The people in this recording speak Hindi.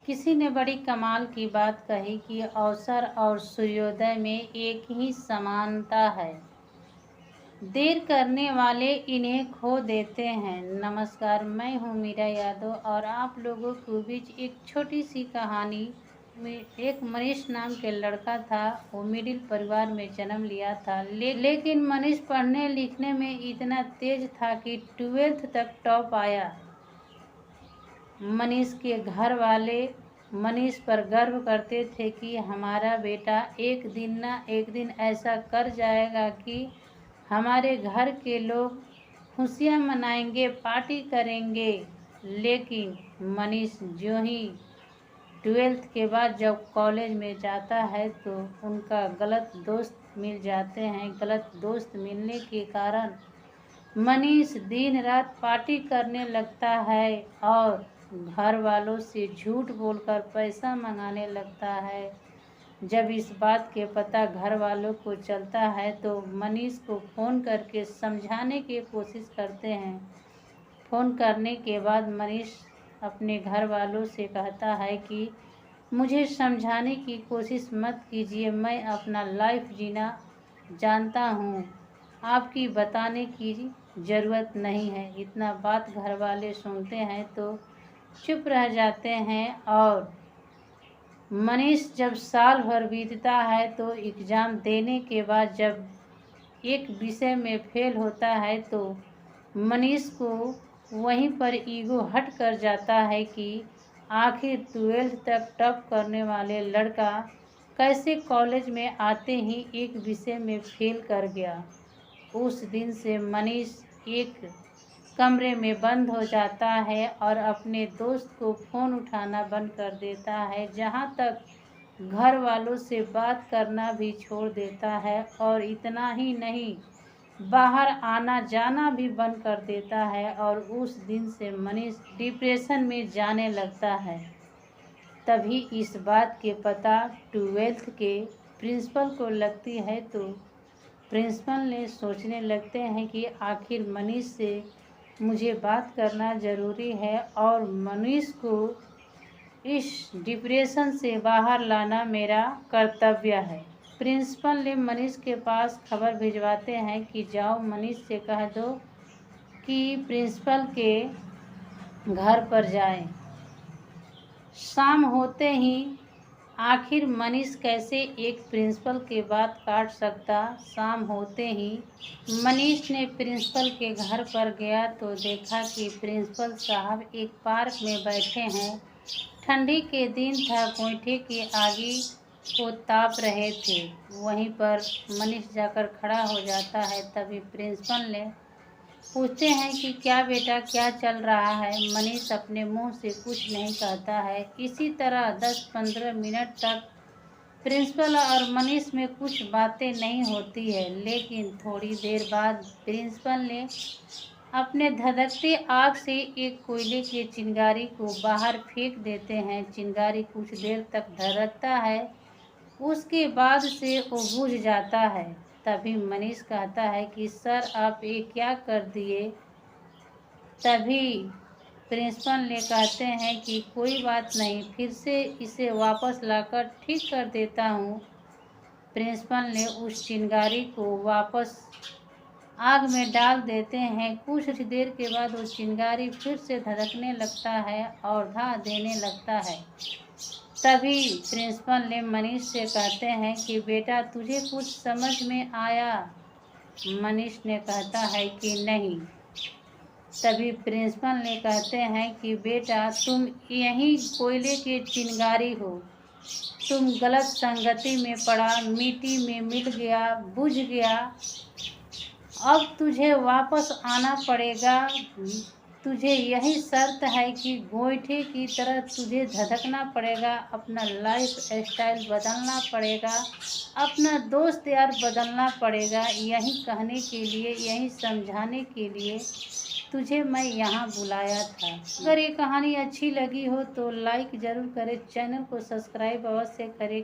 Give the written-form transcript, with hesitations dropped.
किसी ने बड़ी कमाल की बात कही कि अवसर और सूर्योदय में एक ही समानता है। देर करने वाले इन्हें खो देते हैं। नमस्कार, मैं हूँ मीरा यादव और आप लोगों के बीच एक छोटी सी कहानी में एक मनीष नाम के लड़का था। वो मिडिल परिवार में जन्म लिया था, लेकिन मनीष पढ़ने लिखने में इतना तेज था कि 12th तक टॉप आया। मनीष के घर वाले मनीष पर गर्व करते थे कि हमारा बेटा एक दिन ना एक दिन ऐसा कर जाएगा कि हमारे घर के लोग खुशियाँ मनाएंगे, पार्टी करेंगे। लेकिन मनीष जो ही 12th के बाद जब कॉलेज में जाता है तो उनका गलत दोस्त मिल जाते हैं। गलत दोस्त मिलने के कारण मनीष दिन रात पार्टी करने लगता है और घर वालों से झूठ बोलकर पैसा मंगाने लगता है। जब इस बात के पता घर वालों को चलता है तो मनीष को फ़ोन करके समझाने की कोशिश करते हैं। फ़ोन करने के बाद मनीष अपने घर वालों से कहता है कि मुझे समझाने की कोशिश मत कीजिए, मैं अपना लाइफ जीना जानता हूँ, आपकी बताने की ज़रूरत नहीं है। इतना बात घर वाले सुनते हैं तो चुप रह जाते हैं और मनीष जब साल भर बीतता है तो एग्ज़ाम देने के बाद जब एक विषय में फेल होता है तो मनीष को वहीं पर ईगो हट कर जाता है कि आखिर 12th तक टॉप करने वाले लड़का कैसे कॉलेज में आते ही एक विषय में फेल कर गया। उस दिन से मनीष एक कमरे में बंद हो जाता है और अपने दोस्त को फ़ोन उठाना बंद कर देता है। जहाँ तक घर वालों से बात करना भी छोड़ देता है और इतना ही नहीं, बाहर आना जाना भी बंद कर देता है। और उस दिन से मनीष डिप्रेशन में जाने लगता है। तभी इस बात के पता 12th के प्रिंसिपल को लगती है तो प्रिंसिपल ने सोचने लगते हैं कि आखिर मनीष से मुझे बात करना ज़रूरी है और मनीष को इस डिप्रेशन से बाहर लाना मेरा कर्तव्य है। प्रिंसिपल ने मनीष के पास खबर भिजवाते हैं कि जाओ मनीष से कह दो कि प्रिंसिपल के घर पर जाए। शाम होते ही आखिर मनीष कैसे एक प्रिंसिपल के बात काट सकता। शाम होते ही मनीष ने प्रिंसिपल के घर पर गया तो देखा कि प्रिंसिपल साहब एक पार्क में बैठे हैं। ठंडी के दिन था, गोईठे की आगी को ताप रहे थे। वहीं पर मनीष जाकर खड़ा हो जाता है। तभी प्रिंसिपल ने पूछते हैं कि क्या बेटा, क्या चल रहा है। मनीष अपने मुंह से कुछ नहीं कहता है। इसी तरह 10-15 मिनट तक प्रिंसिपल और मनीष में कुछ बातें नहीं होती है। लेकिन थोड़ी देर बाद प्रिंसिपल ने अपने धधकती आग से एक कोयले की चिंगारी को बाहर फेंक देते हैं। चिंगारी कुछ देर तक धधकता है, उसके बाद से वो बुझ जाता है। तभी मनीष कहता है कि सर आप ये क्या कर दिए। तभी प्रिंसिपल ने कहते हैं कि कोई बात नहीं, फिर से इसे वापस लाकर ठीक कर देता हूँ। प्रिंसिपल ने उस चिंगारी को वापस आग में डाल देते हैं। कुछ देर के बाद वो चिंगारी फिर से धधकने लगता है और धा देने लगता है। तभी प्रिंसिपल ने मनीष से कहते हैं कि बेटा तुझे कुछ समझ में आया। मनीष ने कहता है कि नहीं। तभी प्रिंसिपल ने कहते हैं कि बेटा तुम यही कोयले की चिंगारी हो, तुम गलत संगति में पड़ा, मिट्टी में मिल गया, बुझ गया। अब तुझे वापस आना पड़ेगा। तुझे यही शर्त है कि गोईठे की तरह तुझे धधकना पड़ेगा, अपना लाइफ स्टाइल बदलना पड़ेगा, अपना दोस्त यार बदलना पड़ेगा। यही कहने के लिए, यही समझाने के लिए तुझे मैं यहाँ बुलाया था। अगर ये कहानी अच्छी लगी हो तो लाइक ज़रूर करें, चैनल को सब्सक्राइब अवश्य करें।